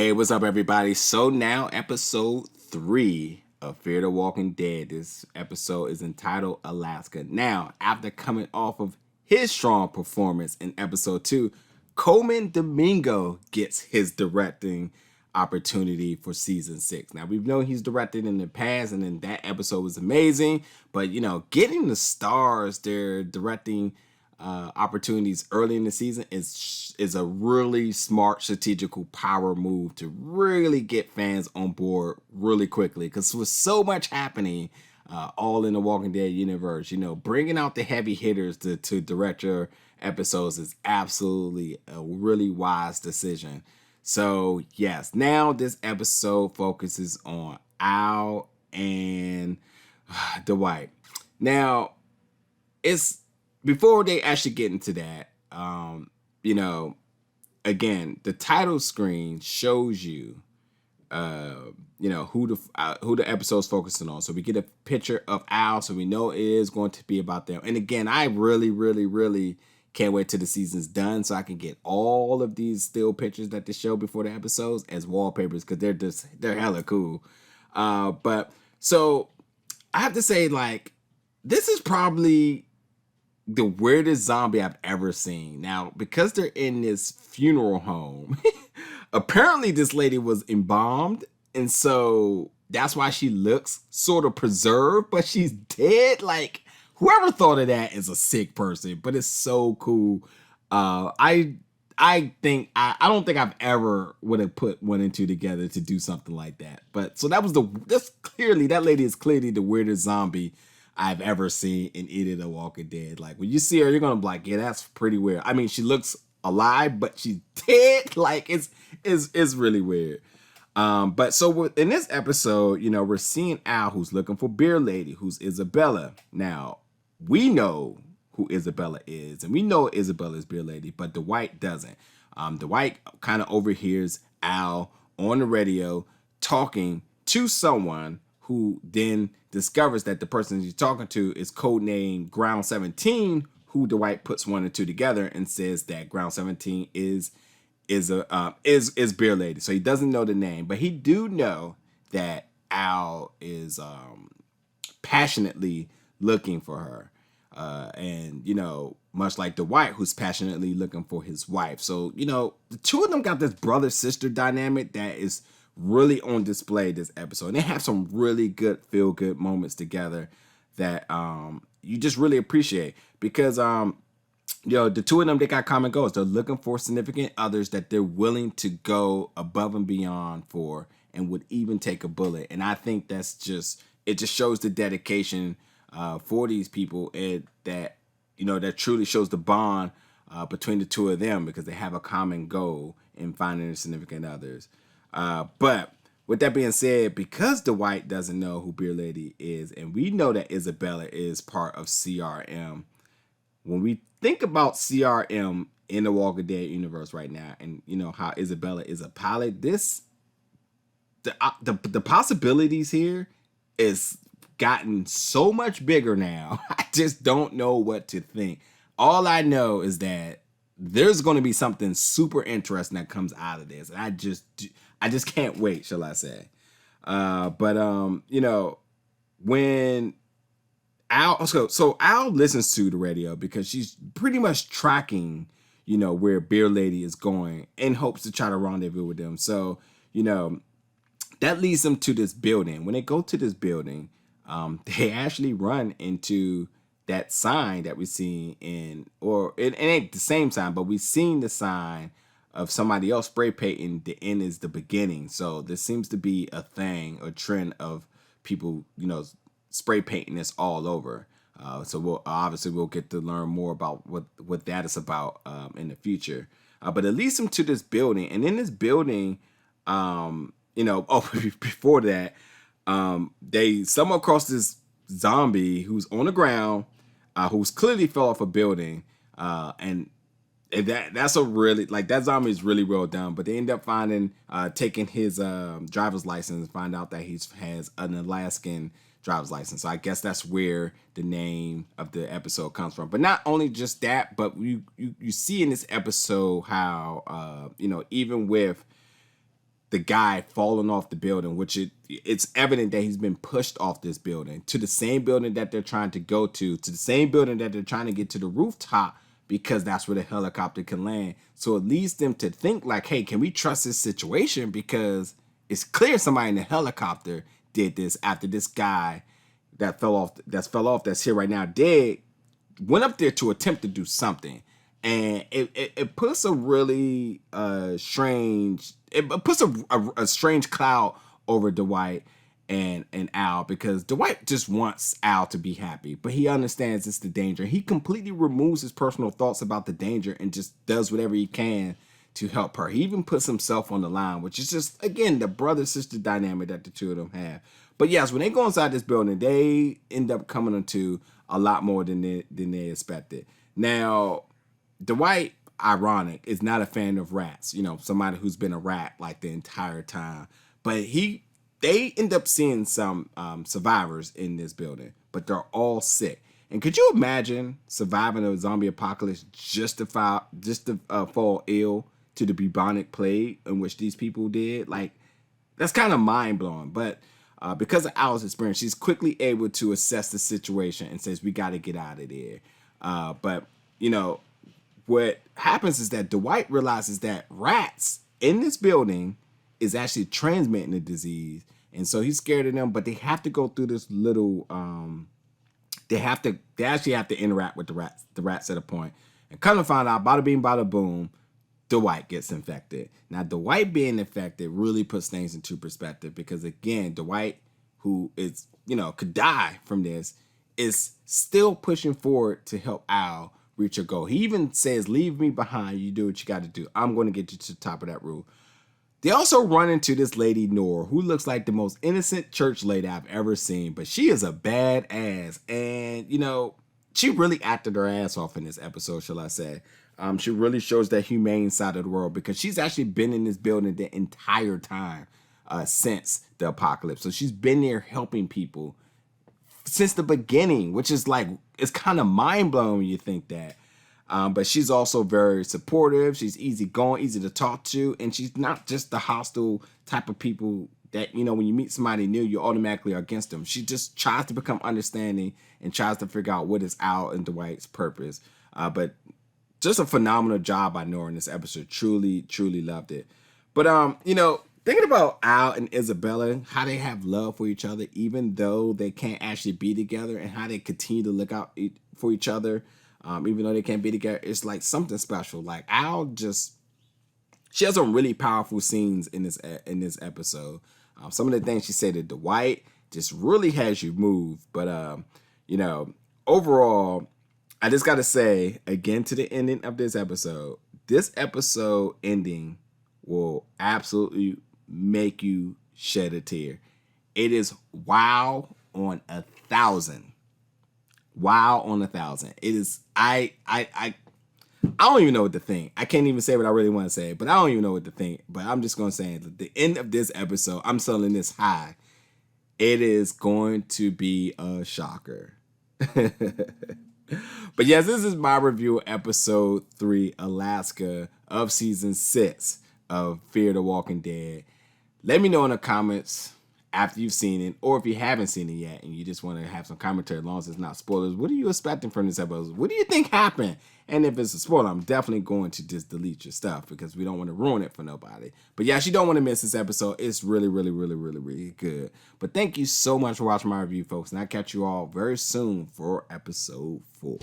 Hey, what's up, everybody? So now, episode 3 of Fear the Walking Dead. This episode is entitled Alaska. Now, after coming off of his strong performance in episode 2, Coleman Domingo gets his directing opportunity for season 6. Now, we've known he's directed in the past, and then that episode was amazing. But, getting the stars they're directing opportunities early in the season is a really smart strategical power move to really get fans on board really quickly, because with so much happening all in the Walking Dead universe, bringing out the heavy hitters to direct your episodes is absolutely a really wise decision. So yes, now this episode focuses on Al and Dwight. Now, it's before they actually get into that, you know, again, the title screen shows you, who the episode's focusing on. So we get a picture of Al, so we know it is going to be about them. And again, I really, really, really can't wait till the season's done so I can get all of these still pictures that they show before the episodes as wallpapers, because they're hella cool. But so I have to say, like, this is probably the weirdest zombie I've ever seen. Now, because they're in this funeral home, apparently this lady was embalmed, and so that's why she looks sort of preserved, but she's dead. Like, whoever thought of that is a sick person, but it's so cool. I don't think I've ever would have put one and two together to do something like that. But so that lady is clearly the weirdest zombie I've ever seen in any of the Walking Dead. Like, when you see her, you're gonna be like, yeah, that's pretty weird. I mean, she looks alive, but she's dead. Like, it's really weird. But so in this episode, we're seeing Al, who's looking for Beer Lady, who's Isabella. Now, we know who Isabella is, and we know Isabella is Beer Lady, but Dwight doesn't. Dwight kind of overhears Al on the radio talking to someone who then discovers that the person he's talking to is codenamed Ground 17, who Dwight puts one and two together and says that Ground 17 is Beer Lady. So he doesn't know the name, but he do know that Al is passionately looking for her. And much like Dwight, who's passionately looking for his wife. So, the two of them got this brother-sister dynamic that is really on display this episode. And they have some really good feel-good moments together that you just really appreciate. Because, the two of them, they got common goals. They're looking for significant others that they're willing to go above and beyond for, and would even take a bullet. And I think it just shows the dedication for these people, and that truly shows the bond between the two of them, because they have a common goal in finding their significant others. But with that being said, because Dwight doesn't know who Beer Lady is, and we know that Isabella is part of CRM, when we think about CRM in the Walking Dead universe right now, and how Isabella is a pilot, the possibilities here is gotten so much bigger now. I just don't know what to think. All I know is that there's going to be something super interesting that comes out of this, and I just can't wait, shall I say. When Al, so Al listens to the radio because she's pretty much tracking, where Beer Lady is going, in hopes to try to rendezvous with them. So, that leads them to this building. When they go to this building, they actually run into that sign that we see it ain't the same sign, but we've seen the sign of somebody else spray painting "the end is the beginning." So there seems to be a trend of people, spray painting this all over. So we'll get to learn more about what that is about in the future. But it leads them to this building, and in this building, before that, they stumble across this zombie who's on the ground, who's clearly fell off a building, and that's a really, like, that zombie is really well done. But they end up taking his driver's license, and find out that he has an Alaskan driver's license. So I guess that's where the name of the episode comes from. But not only just that, but you see in this episode how even with the guy falling off the building, which it's evident that he's been pushed off this building to the same building that they're trying to go to the same building that they're trying to get to the rooftop, because that's where the helicopter can land. So it leads them to think like, hey, can we trust this situation? Because it's clear somebody in the helicopter did this after this guy that fell off, that's here right now dead, went up there to attempt to do something. And it puts a really strange, it puts a strange cloud over Dwight and Al, because Dwight just wants Al to be happy, but he understands it's the danger. He completely removes his personal thoughts about the danger and just does whatever he can to help her. He even puts himself on the line, which is just, again, the brother-sister dynamic that the two of them have. But yes, when they go inside this building, they end up coming into a lot more than they expected. Now, Dwight, ironic, is not a fan of rats. You know, somebody who's been a rat like the entire time. But they end up seeing some survivors in this building, but they're all sick. And could you imagine surviving a zombie apocalypse just to fall ill to the bubonic plague in which these people did? Like, that's kind of mind blowing. But because of Al's experience, she's quickly able to assess the situation and says, we got to get out of there. But, you know, what happens is that Dwight realizes that rats in this building is actually transmitting the disease. And so he's scared of them, but they have to go through this little, they actually have to interact with the rats at a point. And come to find out, bada bing, bada boom, Dwight gets infected. Now, Dwight being infected really puts things into perspective, because again, Dwight, who is, you know, could die from this, is still pushing forward to help Al reach your goal. He even says, leave me behind. You do what you got to do. I'm going to get you to the top of that roof. They also run into this lady, Nora, who looks like the most innocent church lady I've ever seen, but she is a badass. And, you know, she really acted her ass off in this episode, shall I say. She really shows that humane side of the world, because she's actually been in this building the entire time since the apocalypse. So she's been there helping people since the beginning, which is like, it's kind of mind-blowing when you think that. But she's also very supportive. She's easygoing, easy to talk to, and she's not just the hostile type of people that, you know, when you meet somebody new, you automatically are against them. She just tries to become understanding and tries to figure out what is Al and Dwight's purpose. But just a phenomenal job by Nora in this episode. Truly, truly loved it. But, you know, thinking about Al and Isabella, how they have love for each other, even though they can't actually be together, and how they continue to look out for each other, even though they can't be together, it's like something special. Like Al she has some really powerful scenes in this episode. Some of the things she said to Dwight just really has you moved. But, you know, overall, I just got to say, again, to the ending of this episode ending will absolutely make you shed a tear. It is wow on 1,000. Wow on 1,000. It is, I don't even know what to think. I can't even say what I really want to say, but I don't even know what to think. But I'm just going to say at the end of this episode, I'm selling this high. It is going to be a shocker. But yes, this is my review of episode 3, Alaska, of season 6 of Fear the Walking Dead. Let me know in the comments after you've seen it, or if you haven't seen it yet and you just want to have some commentary, as long as it's not spoilers. What are you expecting from this episode? What do you think happened? And if it's a spoiler, I'm definitely going to just delete your stuff, because we don't want to ruin it for nobody. But yes, you don't want to miss this episode. It's really, really, really, really, really good. But thank you so much for watching my review, folks, and I'll catch you all very soon for episode 4.